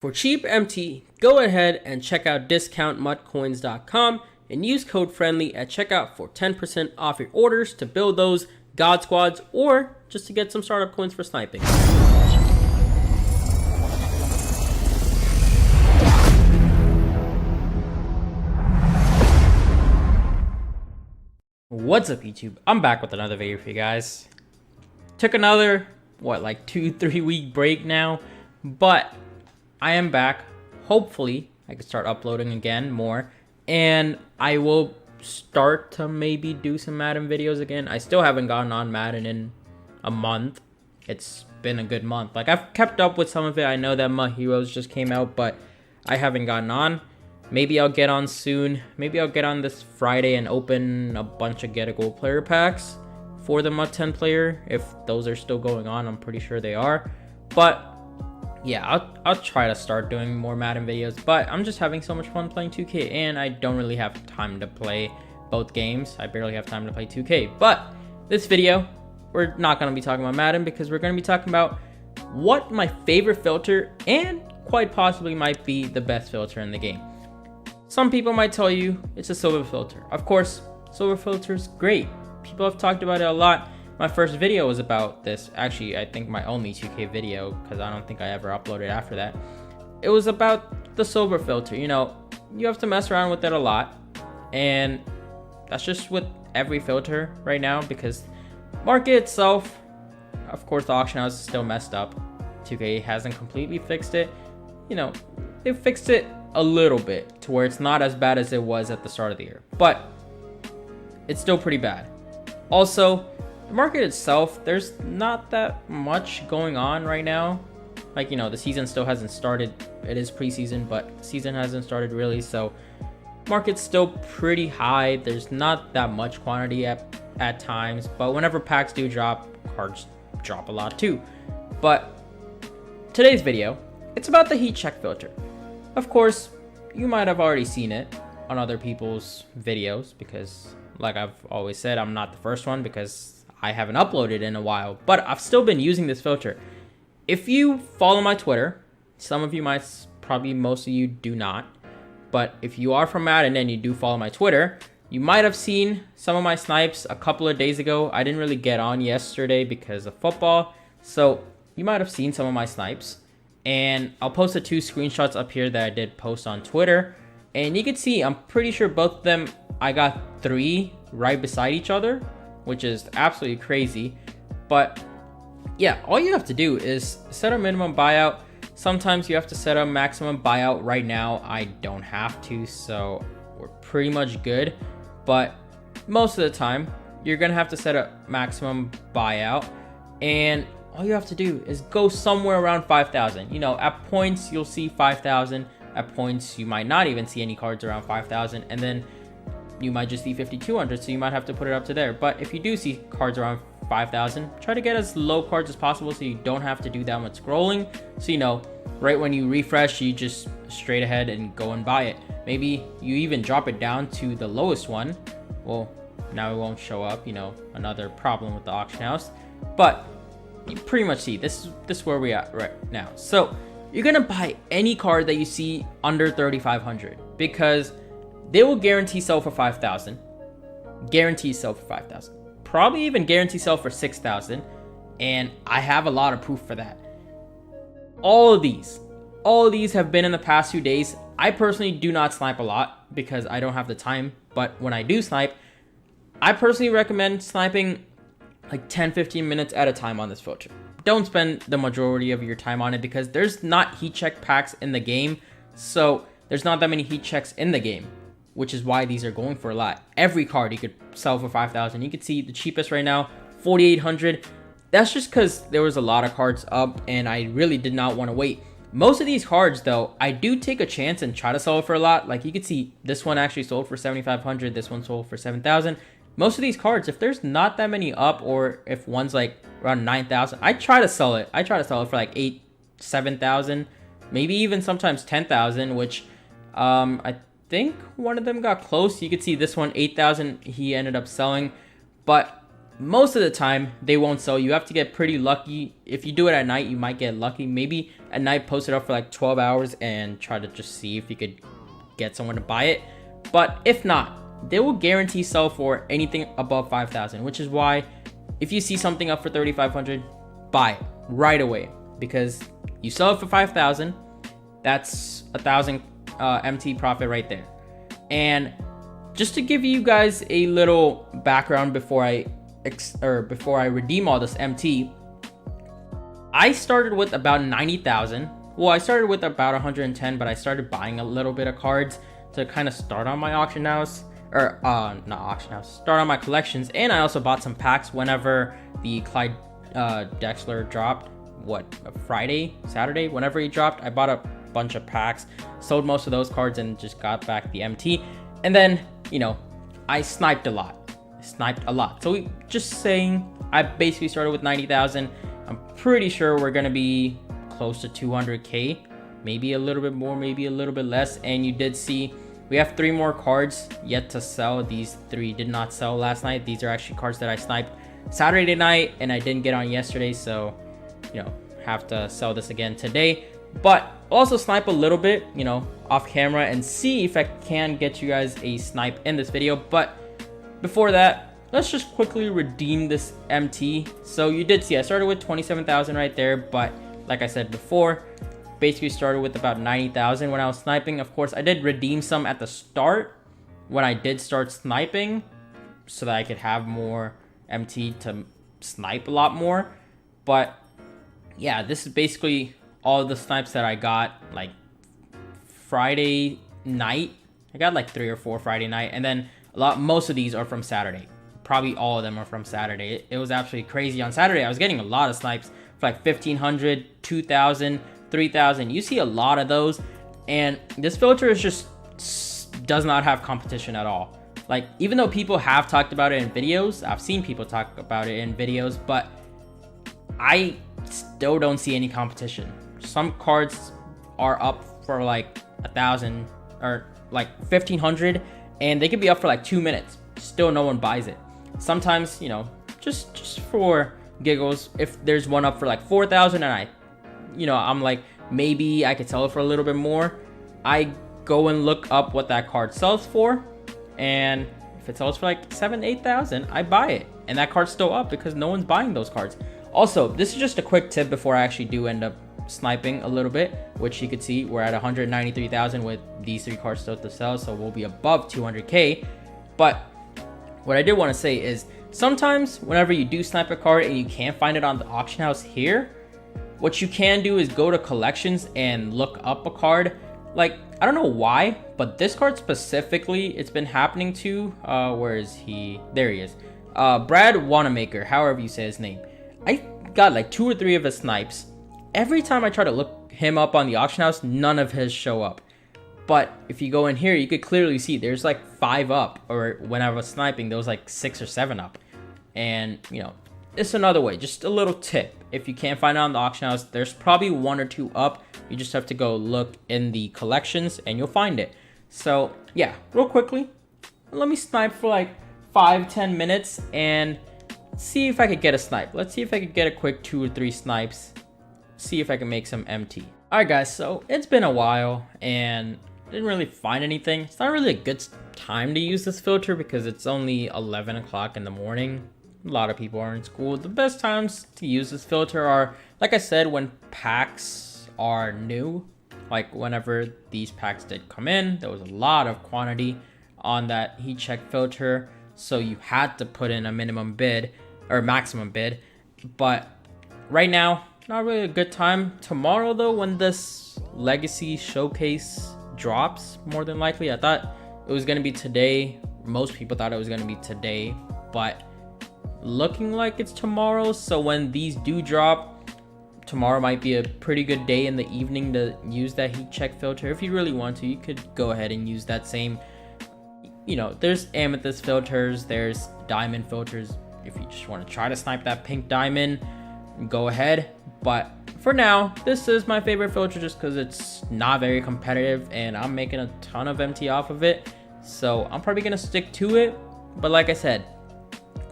For cheap MT, go ahead and check out discountmutcoins.com and use code FRIENDLY at checkout for 10% off your orders to build those God Squads or just to get some startup coins for sniping. What's up YouTube? I'm back with another video for you guys. Took another, like 2-3 week break now, but I am back. Hopefully I can start uploading again more, and I will start to maybe do some Madden videos again. I still haven't gotten on Madden in a month. It's been a good month. Like, I've kept up with some of it. I know that My Heroes just came out, but I haven't gotten on. Maybe I'll get on soon. Maybe I'll get on this Friday and open a bunch of Get a Gold player packs for the Mut 10 player. If those are still going on, I'm pretty sure they are. But yeah, I'll try to start doing more Madden videos. But I'm just having so much fun playing 2K, and I don't really have time to play both games. I barely have time to play 2K. But this video, we're not going to be talking about Madden because we're going to be talking about what my favorite filter and quite possibly might be the best filter in the game. Some people might tell you it's a silver filter. Of course, silver filter is great. People have talked about it a lot. My first video was about this. Actually, I think my only 2K video, because I don't think I ever uploaded after that. It was about the silver filter. You know, you have to mess around with it a lot. And that's just with every filter right now, because market itself, of course, the auction house is still messed up. 2K hasn't completely fixed it. You know, they fixed it a little bit to where it's not as bad as it was at the start of the year, but it's still pretty bad. Also, the market itself, there's not that much going on right now. Like, you know, the season still hasn't started. It is preseason, but the season hasn't started really, so market's still pretty high. There's not that much quantity at times, but whenever packs do drop, cards drop a lot too. But today's video, it's about the heat check filter. Of course, you might have already seen it on other people's videos because, like I've always said, I'm not the first one because I haven't uploaded in a while, but I've still been using this filter. If you follow my Twitter, some of you might, probably most of you do not, but if you are from Madden and you do follow my Twitter, you might have seen some of my snipes a couple of days ago. I didn't really get on yesterday because of football, so you might have seen some of my snipes. And I'll post the 2 screenshots up here that I did post on Twitter. And you can see, I'm pretty sure both of them, I got 3 right beside each other, which is absolutely crazy. But yeah, all you have to do is set a minimum buyout. Sometimes you have to set a maximum buyout. Right now, I don't have to, so we're pretty much good. But most of the time, you're gonna have to set a maximum buyout. And all you have to do is go somewhere around 5,000. You know, at points, you'll see 5,000. At points, you might not even see any cards around 5,000. And then you might just see 5,200, so you might have to put it up to there. But if you do see cards around 5,000, try to get as low cards as possible so you don't have to do that much scrolling. So, you know, right when you refresh, you just straight ahead and go and buy it. Maybe you even drop it down to the lowest one. Well, now it won't show up, you know, another problem with the auction house. But you pretty much see this is where we are right now. So you're gonna buy any card that you see under 3,500 because they will guarantee sell for 5,000, guarantee sell for 5,000, probably even guarantee sell for 6,000, and I have a lot of proof for that. All of these have been in the past few days. I personally do not snipe a lot because I don't have the time, but when I do snipe, I personally recommend sniping like 10-15 minutes at a time on this filter. Don't spend the majority of your time on it because there's not heat check packs in the game, so there's not that many heat checks in the game, which is why these are going for a lot. Every card you could sell for 5,000. You could see the cheapest right now, 4,800. That's just because there was a lot of cards up and I really did not want to wait. Most of these cards though, I do take a chance and try to sell it for a lot. Like you could see this one actually sold for 7,500. This one sold for 7,000. Most of these cards, if there's not that many up or if one's like around 9,000, I try to sell it. I try to sell it for like 8,000, 7,000, maybe even sometimes 10,000, which I think one of them got close. You could see this one, 8,000, he ended up selling. But most of the time they won't sell. You have to get pretty lucky. If you do it at night, you might get lucky. Maybe at night, post it up for like 12 hours and try to just see if you could get someone to buy it. But if not, they will guarantee sell for anything above 5,000, which is why if you see something up for 3,500, buy it right away, because you sell it for 5,000, that's 1,000 MT profit right there. And just to give you guys a little background before I redeem all this MT, I started with about 90,000. Well, I started with about 110, but I started buying a little bit of cards to kind of start on my auction house, or not auction house, start on my collections. And I also bought some packs whenever the Clyde Drexler dropped. Saturday, whenever he dropped, I bought a bunch of packs, sold most of those cards, and just got back the MT. And then, I sniped a lot. So just saying, I basically started with 90,000. I'm pretty sure we're gonna be close to 200k, maybe a little bit more, maybe a little bit less. And you did see we have 3 more cards yet to sell. These 3 did not sell last night. These are actually cards that I sniped Saturday night and I didn't get on yesterday, so have to sell this again today. But also snipe a little bit, off camera, and see if I can get you guys a snipe in this video. But before that, let's just quickly redeem this MT. So you did see I started with 27,000 right there, but like I said before, basically started with about 90,000 when I was sniping. Of course, I did redeem some at the start when I did start sniping so that I could have more MT to snipe a lot more. But yeah, this is basically all the snipes that I got like Friday night. I got like 3 or 4 Friday night, and then most of these are from Saturday. Probably all of them are from Saturday. It was absolutely crazy. On Saturday, I was getting a lot of snipes for like 1,500, 2,000, 3,000. You see a lot of those, and this filter is just does not have competition at all. Like, even though people have talked about it in videos, I've seen people talk about it in videos, but I still don't see any competition. Some cards are up for like 1,000 or like 1,500, and they could be up for like 2 minutes. Still no one buys it. Sometimes, just for giggles, if there's one up for like 4,000 and I'm like, maybe I could sell it for a little bit more, I go and look up what that card sells for, and if it sells for like 7,000-8,000, I buy it, and that card's still up because no one's buying those cards. Also, this is just a quick tip before I actually do end up sniping a little bit, which you could see we're at 193,000 with these 3 cards still to sell, so we'll be above 200k. But what I did want to say is, sometimes whenever you do snipe a card and you can't find it on the auction house here, what you can do is go to collections and look up a card. Like, I don't know why, but this card specifically, it's been happening to, where is he? There he is. Brad Wanamaker, however you say his name. I got like 2 or 3 of his snipes. Every time I try to look him up on the auction house, none of his show up. But if you go in here, you could clearly see there's like 5 up, or when I was sniping, there was like 6 or 7 up. And, it's another way, just a little tip. If you can't find it on the auction house, there's probably 1 or 2 up. You just have to go look in the collections and you'll find it. So yeah, real quickly, let me snipe for like 5-10 minutes and see if I could get a snipe. Let's see if I could get a quick 2 or 3 snipes. See if I can make some MT. Alright guys, so it's been a while and didn't really find anything. It's not really a good time to use this filter because it's only 11 o'clock in the morning. A lot of people are in school. The best times to use this filter are, like I said, when packs are new. Like whenever these packs did come in, there was a lot of quantity on that heat check filter, so you had to put in a minimum bid or maximum bid. But right now, not really a good time. Tomorrow though, when this legacy showcase drops, more than likely, I thought it was going to be today. Most people thought it was going to be today, but looking like it's tomorrow. So when these do drop, tomorrow might be a pretty good day in the evening to use that heat check filter. If you really want to, you could go ahead and use that same, there's amethyst filters, there's diamond filters. If you just want to try to snipe that pink diamond, go ahead. But for now, this is my favorite filter just because it's not very competitive and I'm making a ton of MT off of it. So I'm probably going to stick to it. But like I said,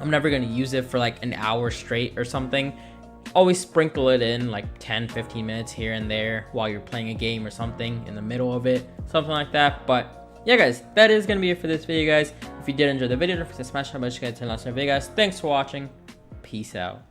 I'm never going to use it for like an hour straight or something. Always sprinkle it in like 10-15 minutes here and there while you're playing a game or something in the middle of it, something like that. But yeah, guys, that is going to be it for this video, guys. If you did enjoy the video, don't forget to smash that button to get to the next video, guys. Thanks for watching. Peace out.